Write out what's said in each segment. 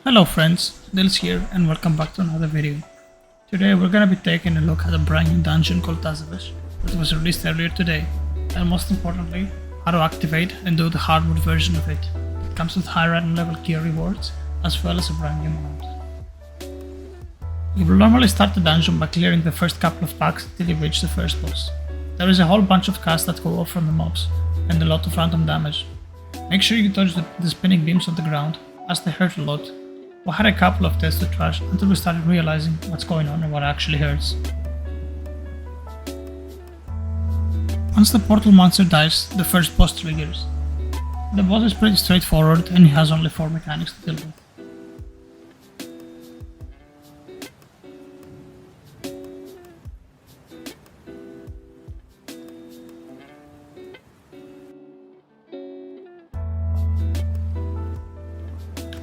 Hello friends, Nils here and welcome back to another video. Today we're gonna be taking a look at a brand new dungeon called Tazavesh that was released earlier today, and most importantly, how to activate and do the hardmode version of it. It comes with high random level gear rewards as well as a brand new mount. You will normally start the dungeon by clearing the first couple of packs until you reach the first boss. There is a whole bunch of casts that go off from the mobs and a lot of random damage. Make sure you dodge the spinning beams on the ground as they hurt a lot. We had a couple of tests to trash until we started realizing what's going on and what actually hurts. Once the portal monster dies, the first boss triggers. The boss is pretty straightforward and he has only 4 mechanics to deal with.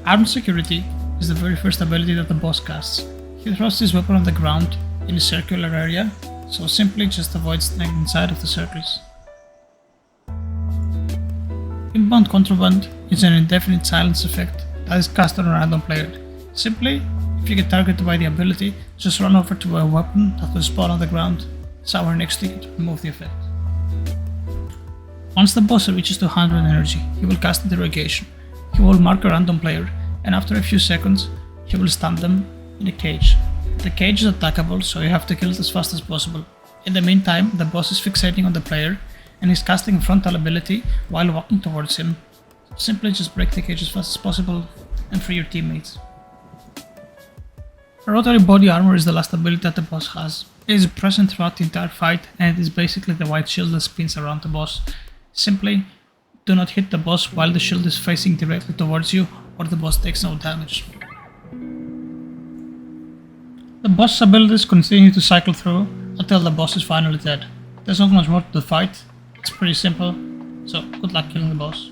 Armed Security is the very first ability that the boss casts. He throws his weapon on the ground in a circular area, so simply just avoid staying inside of the circles. Inbound Contraband is an indefinite silence effect that is cast on a random player. Simply, if you get targeted by the ability, just run over to a weapon that will spawn on the ground somewhere next to you to remove the effect. Once the boss reaches 200 energy, he will cast Interrogation. He will mark a random player, and after a few seconds, he will stun them in a cage. The cage is attackable, so you have to kill it as fast as possible. In the meantime, the boss is fixating on the player, and is casting a frontal ability while walking towards him. Simply just break the cage as fast as possible and free your teammates. Rotary Body Armor is the last ability that the boss has. It is present throughout the entire fight, and it is basically the white shield that spins around the boss. Simply do not hit the boss while the shield is facing directly towards you, or the boss takes no damage. The boss abilities continue to cycle through until the boss is finally dead. There's not much more to the fight, it's pretty simple, so good luck killing the boss.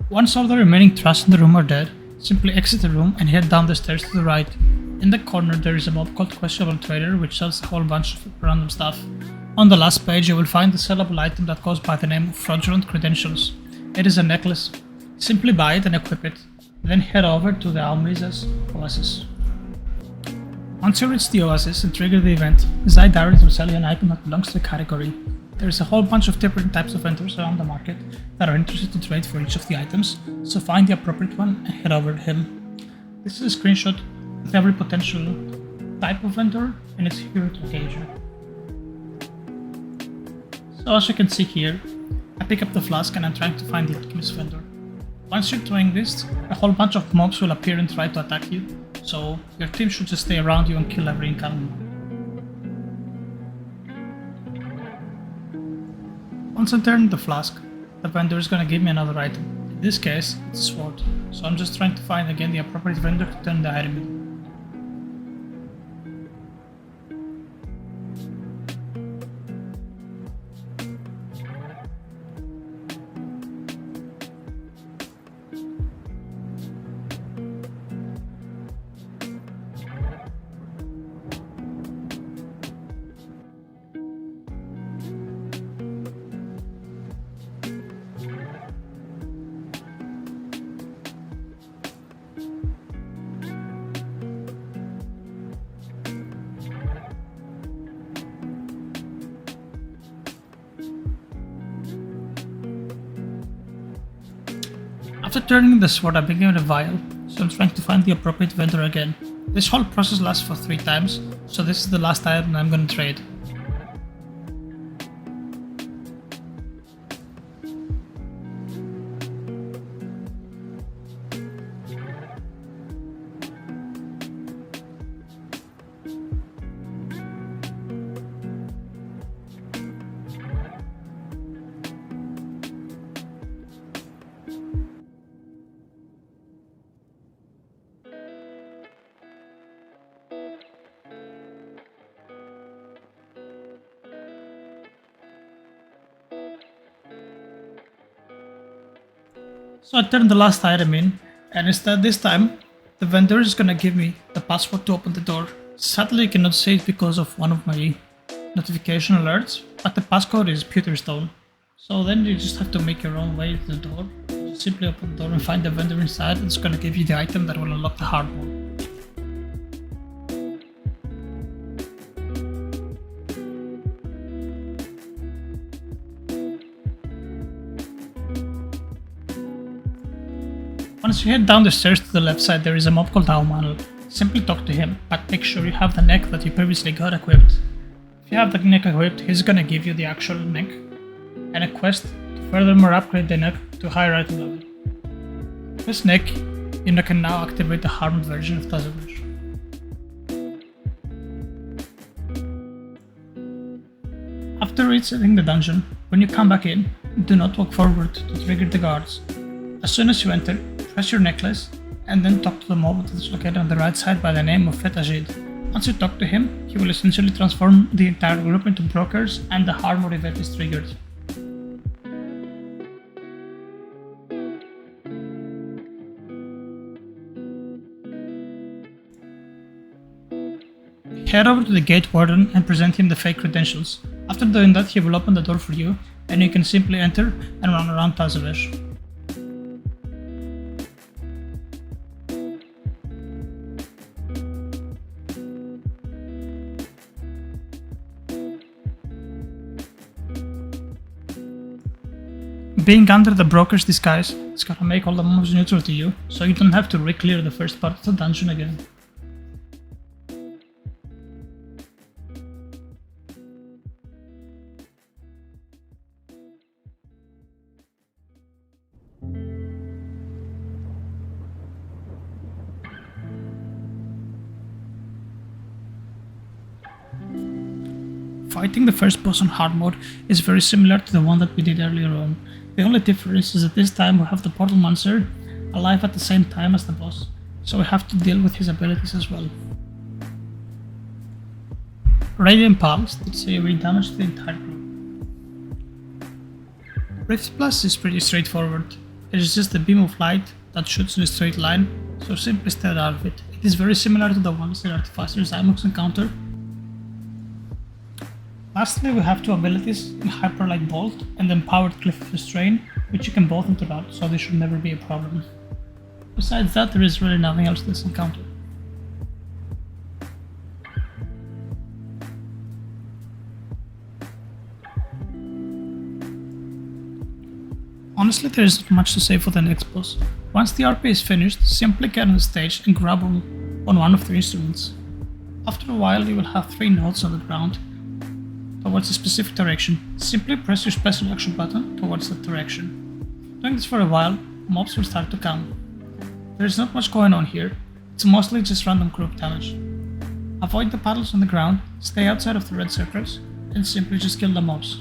Once all the remaining trash in the room are dead, simply exit the room and head down the stairs to the right. In the corner there is a mob called Questionable Trader which sells a whole bunch of random stuff. On the last page you will find the sellable item that goes by the name of Fraudulent Credentials. It is a necklace. Simply buy it and equip it, then head over to the Myza's Oasis. Once you reach the Oasis and trigger the event, Zydirect will sell you an item that belongs to the category. There is a whole bunch of different types of vendors around the market that are interested to trade for each of the items, so find the appropriate one and head over to him. This is a screenshot with every potential type of vendor and it's here to gauge you. So as you can see here, I pick up the flask and I'm trying to find the alchemist vendor. Once you're doing this, a whole bunch of mobs will appear and try to attack you, so your team should just stay around you and kill every incoming mob. Once I turn the flask, the vendor is gonna give me another item. In this case, it's a sword, so I'm just trying to find again the appropriate vendor to turn the item in. After turning the sword, I became a vial, so I'm trying to find the appropriate vendor again. This whole process lasts for 3 times, so this is the last item I'm gonna trade. So I turned the last item in, and instead this time, the vendor is gonna give me the password to open the door. Sadly, I cannot say it because of one of my notification alerts, but the passcode is Pewterstone. So then you just have to make your own way to the door. Just simply open the door and find the vendor inside, and it's gonna give you the item that will unlock the hard mode. Once you head down the stairs to the left side, there is a mob called Aumanel. Simply talk to him, but make sure you have the neck that you previously got equipped. If you have the neck equipped, he's gonna give you the actual neck, and a quest to furthermore upgrade the neck to higher item level. With this neck, you can now activate the Hardmode version of Tazavesh. After resetting the dungeon, when you come back in, do not walk forward to trigger the guards. As soon as you enter, press your necklace, and then talk to the mob that is located on the right side by the name of Fetagid. Once you talk to him, he will essentially transform the entire group into brokers, and the hard mode event is triggered. Head over to the gate warden and present him the fake credentials. After doing that, he will open the door for you, and you can simply enter and run around Tazavesh. Being under the broker's disguise is gonna make all the mobs neutral to you, so you don't have to re-clear the first part of the dungeon again. Fighting the first boss on hard mode is very similar to the one that we did earlier on. The only difference is that this time we have the Portal Monster alive at the same time as the boss, so we have to deal with his abilities as well. Radiant Pulse did AoE damage to the entire group. Rift Blast is pretty straightforward. It is just a beam of light that shoots in a straight line, so simply stay out of it. It is very similar to the ones that Artificer Zymox encounter. Lastly, we have two abilities in Hyperlight Bolt and Empowered Cliff of Restraint, which you can both interact, so this should never be a problem. Besides that, there is really nothing else to this encounter. Honestly, there is not much to say for the next boss. Once the RP is finished, simply get on the stage and grab on one of the instruments. After a while, you will have 3 nodes on the ground towards a specific direction. Simply press your special action button towards that direction. Doing this for a while, mobs will start to come. There is not much going on here, it's mostly just random group damage. Avoid the puddles on the ground, stay outside of the red circles, and simply just kill the mobs.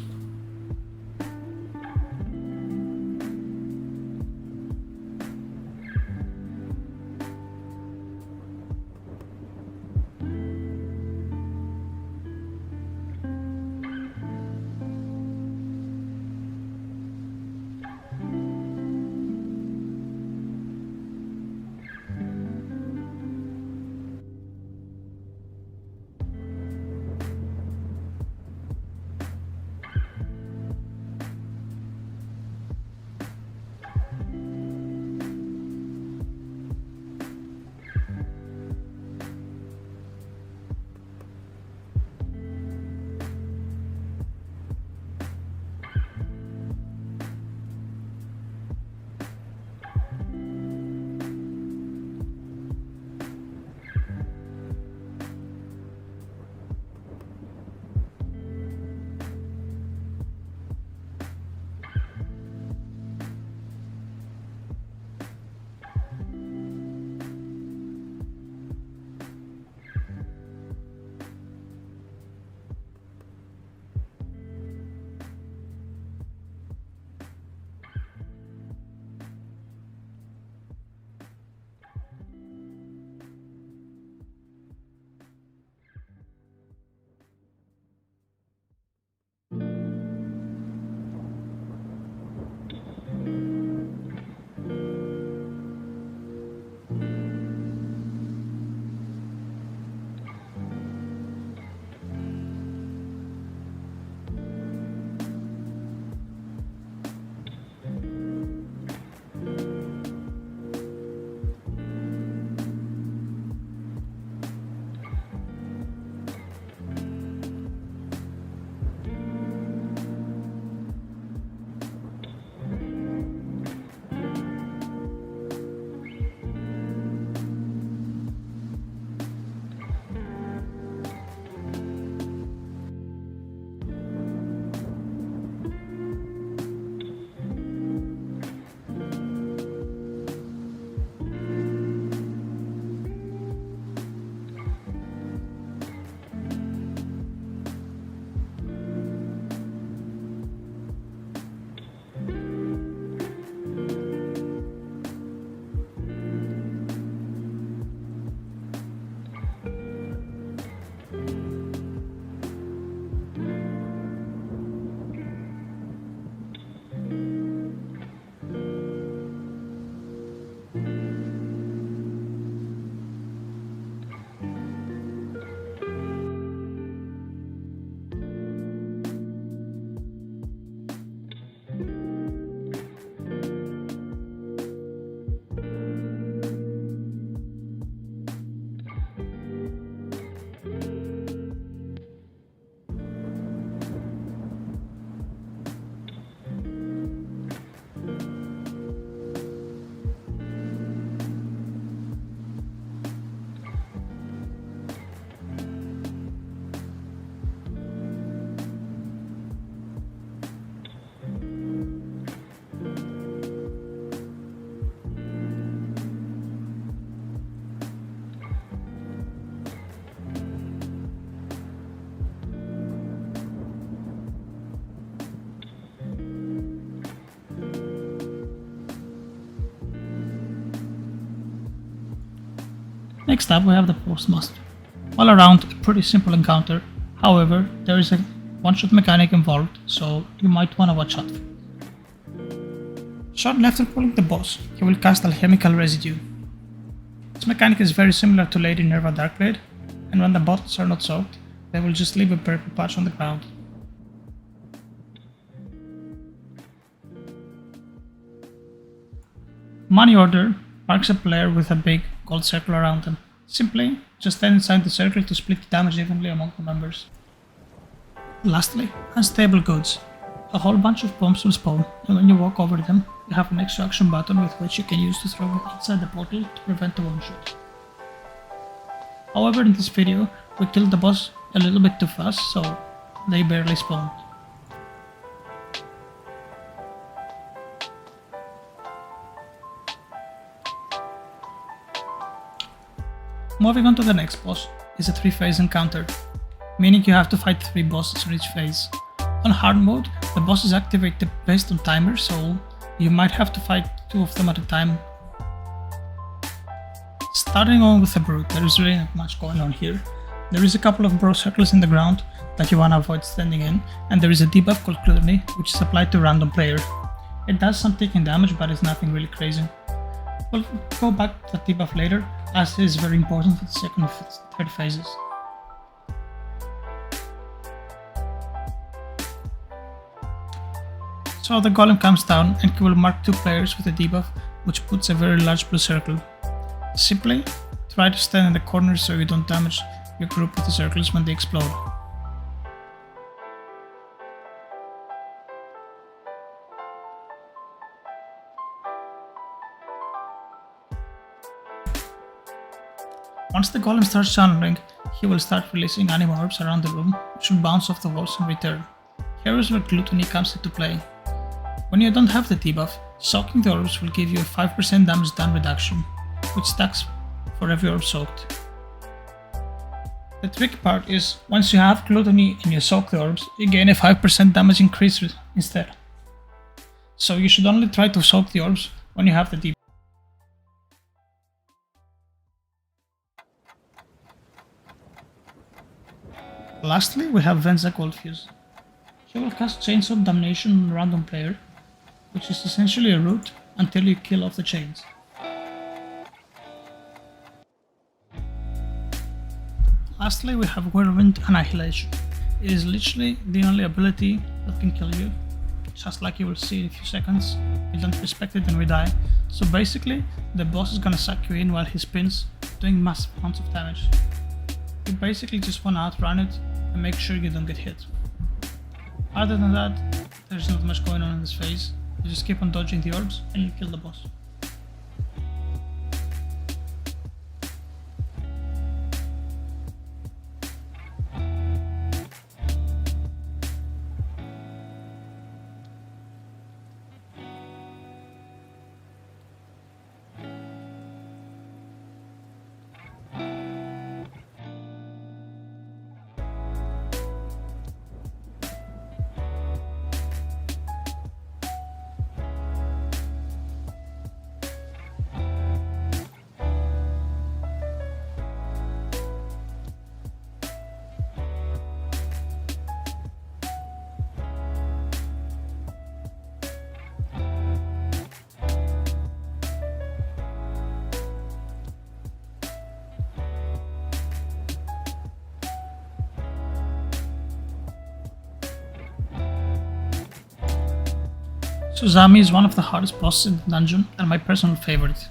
Next up we have the P.O.S.T Master. All around a pretty simple encounter, however there is a one-shot mechanic involved, so you might wanna watch out. Shortly after pulling the boss, he will cast Alchemical Residue. This mechanic is very similar to Lady Nerva Darkblade, and when the bottles are not soaked, they will just leave a purple patch on the ground. Money Order marks a player with a big gold circle around them. Simply, just stand inside the circle to split the damage evenly among the members. Lastly, Unstable Goods. A whole bunch of bombs will spawn, and when you walk over them, you have an extra action button with which you can use to throw them inside the portal to prevent the one-shot. However, in this video, we killed the boss a little bit too fast, so they barely spawned. Moving on to the next boss is a 3-phase encounter, meaning you have to fight 3 bosses in each phase. On hard mode, the bosses activate based on timer, so you might have to fight 2 of them at a time. Starting on with the Brute, there is really not much going on here. There is a couple of bro circles in the ground that you wanna avoid standing in, and there is a debuff called Gluttony, which is applied to a random player. It does some taking damage, but it's nothing really crazy. We'll go back to the debuff later, as it is very important for the second and third phases. So the golem comes down and will mark 2 players with a debuff, which puts a very large blue circle. Simply, try to stand in the corner so you don't damage your group with the circles when they explode. Once the golem starts channeling, he will start releasing anima orbs around the room, which will bounce off the walls in return. Here is where Gluttony comes into play. When you don't have the debuff, soaking the orbs will give you a 5% damage done reduction, which stacks for every orb soaked. The tricky part is, once you have Gluttony and you soak the orbs, you gain a 5% damage increase instead. So you should only try to soak the orbs when you have the debuff. Lastly, we have Venza Goldfuse. She will cast Chains of Damnation on a random player, which is essentially a root until you kill off the chains. Lastly, we have Whirlwind Annihilation. It is literally the only ability that can kill you, just like you will see in a few seconds. You don't respect it and we die. So basically, the boss is gonna suck you in while he spins, doing massive amounts of damage. You basically just wanna outrun it and make sure you don't get hit. Other than that, there's not much going on in this phase. You just keep on dodging the orbs and you kill the boss. Suzami is one of the hardest bosses in the dungeon and my personal favorite.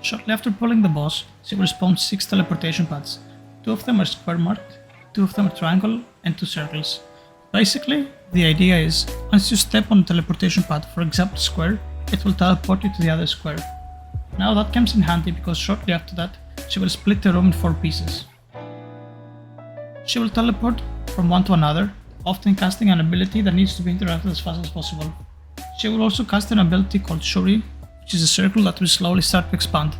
Shortly after pulling the boss, she will spawn 6 teleportation pads. 2 of them are square marked, 2 of them are triangle, and 2 circles. Basically, the idea is, once you step on a teleportation pad, for example square, it will teleport you to the other square. Now that comes in handy because shortly after that, she will split the room in 4 pieces. She will teleport from one to another, often casting an ability that needs to be interacted as fast as possible. She will also cast an ability called Shuri, which is a circle that will slowly start to expand.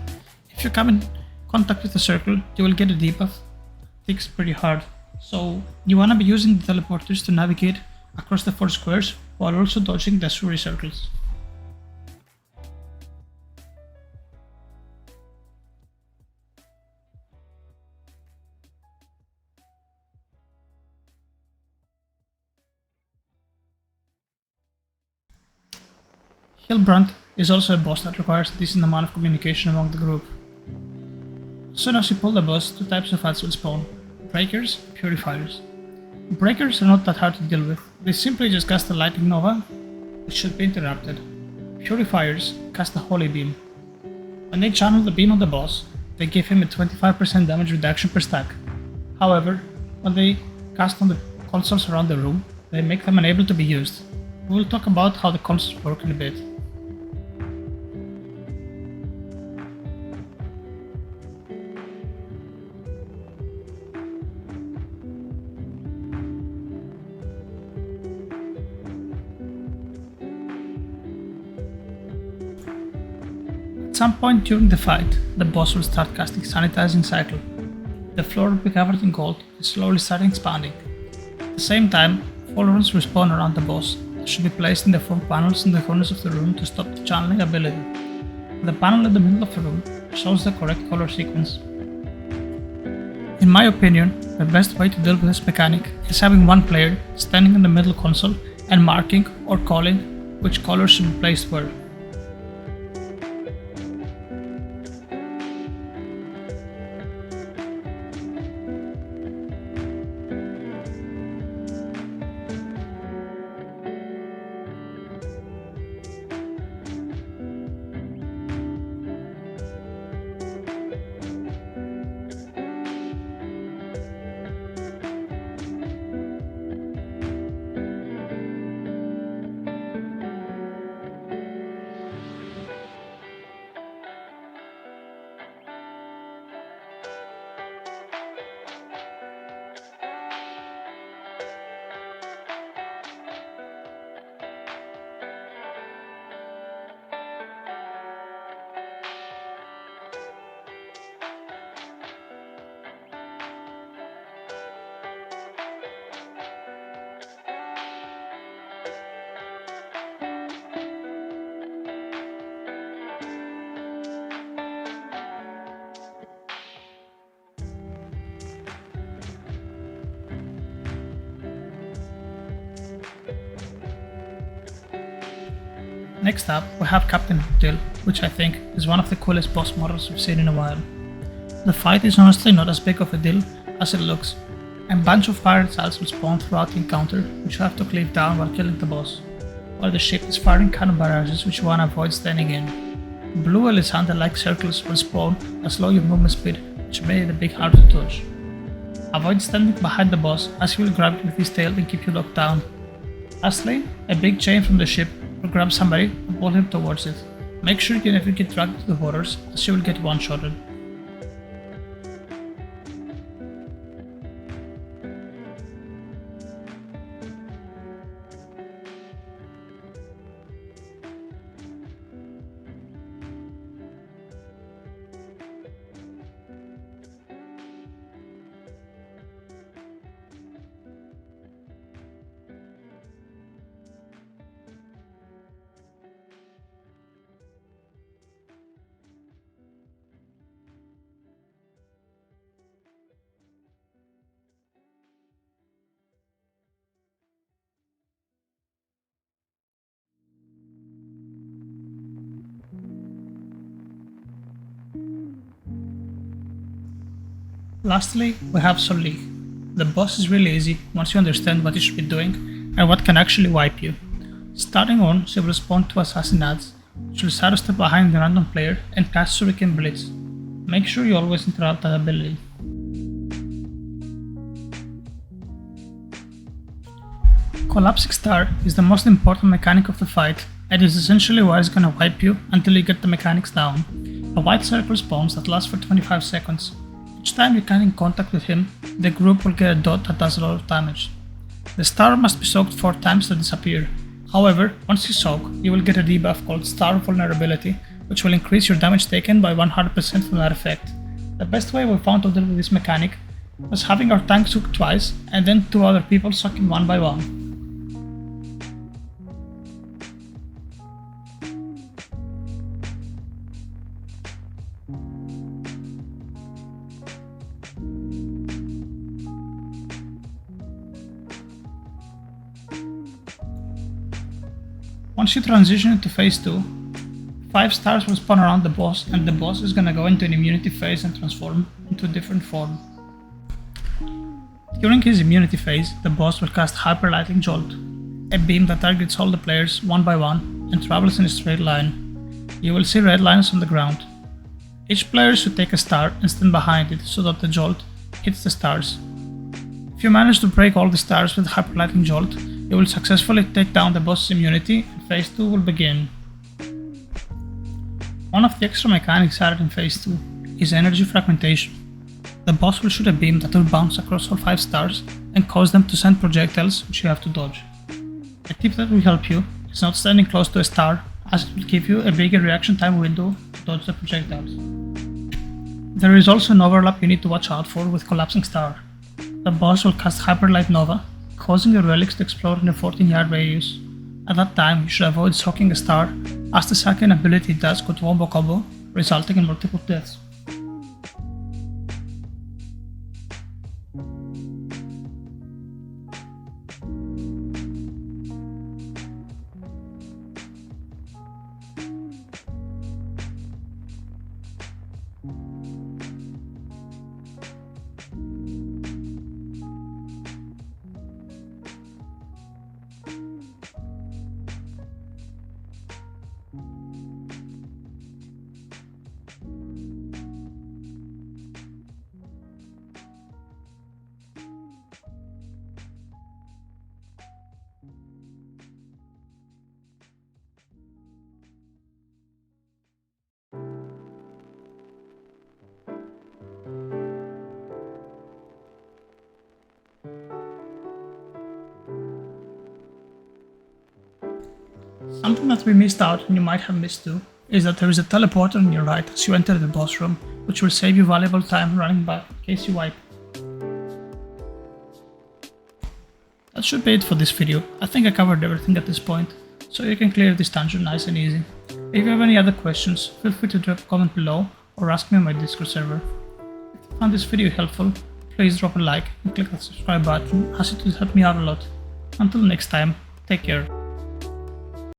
If you come in contact with the circle, you will get a debuff. It takes pretty hard, so you wanna be using the teleporters to navigate across the 4 squares while also dodging the Shuri circles. Hylbrande is also a boss that requires a decent amount of communication among the group. As soon as you pull the boss, two types of fights will spawn: Breakers and Purifiers. Breakers are not that hard to deal with, they simply just cast a Lightning Nova, which should be interrupted. Purifiers cast a Holy Beam. When they channel the beam on the boss, they give him a 25% damage reduction per stack. However, when they cast on the consoles around the room, they make them unable to be used. We will talk about how the consoles work in a bit. At some point during the fight, the boss will start casting Sanitizing Cycle. The floor will be covered in gold and slowly start expanding. At the same time, fall runes will spawn around the boss that should be placed in the 4 panels in the corners of the room to stop the channeling ability. The panel in the middle of the room shows the correct color sequence. In my opinion, the best way to deal with this mechanic is having one player standing in the middle console and marking or calling which colors should be placed where. Next up, we have Captain Hooktail, which I think is one of the coolest boss models we've seen in a while. The fight is honestly not as big of a deal as it looks. A bunch of pirate cells will spawn throughout the encounter, which you have to cleave down while killing the boss, while the ship is firing cannon barrages which you wanna avoid standing in. Blue Elisande-like circles will spawn and slow your movement speed, which made it a bit hard to dodge. Avoid standing behind the boss as he will grab you with his tail and keep you locked down. Lastly, a big chain from the ship will grab somebody and pull him towards it. Make sure you never get dragged to the waters as you will get one-shotted. Lastly, we have Solik. The boss is really easy once you understand what you should be doing and what can actually wipe you. Starting on, she will spawn 2 assassin ads, which will sidestep behind the random player and cast Shuriken Blitz. Make sure you always interrupt that ability. Collapsing Star is the most important mechanic of the fight and is essentially what is gonna wipe you until you get the mechanics down. A white circle spawns that lasts for 25 seconds. Each time you come in contact with him, the group will get a dot that does a lot of damage. The star must be soaked 4 times to disappear. However, once you soak, you will get a debuff called Star Vulnerability, which will increase your damage taken by 100% from that effect. The best way we found to deal with this mechanic was having our tank soak twice and then 2 other people soaking one by one. Once you transition into phase 2, 5 stars will spawn around the boss, and the boss is gonna go into an immunity phase and transform into a different form. During his immunity phase, the boss will cast Hyper Lightning Jolt, a beam that targets all the players one by one and travels in a straight line. You will see red lines on the ground. Each player should take a star and stand behind it so that the jolt hits the stars. If you manage to break all the stars with Hyper Lightning Jolt, you will successfully take down the boss's immunity and phase 2 will begin. One of the extra mechanics added in phase 2 is energy fragmentation. The boss will shoot a beam that will bounce across all 5 stars and cause them to send projectiles which you have to dodge. A tip that will help you is not standing close to a star, as it will give you a bigger reaction time window to dodge the projectiles. There is also an overlap you need to watch out for with Collapsing Star. The boss will cast Hyper Light Nova, causing your relics to explode in a 14-yard radius. At that time, you should avoid soaking a star, as the second ability does go to Wombo Combo, resulting in multiple deaths. Something that we missed out and you might have missed too is that there is a teleporter on your right as you enter the boss room, which will save you valuable time running back in case you wipe. That should be it for this video. I think I covered everything at this point, so you can clear this dungeon nice and easy. If you have any other questions, feel free to drop a comment below or ask me on my Discord server. If you found this video helpful, please drop a like and click that subscribe button as it will help me out a lot. Until next time, take care.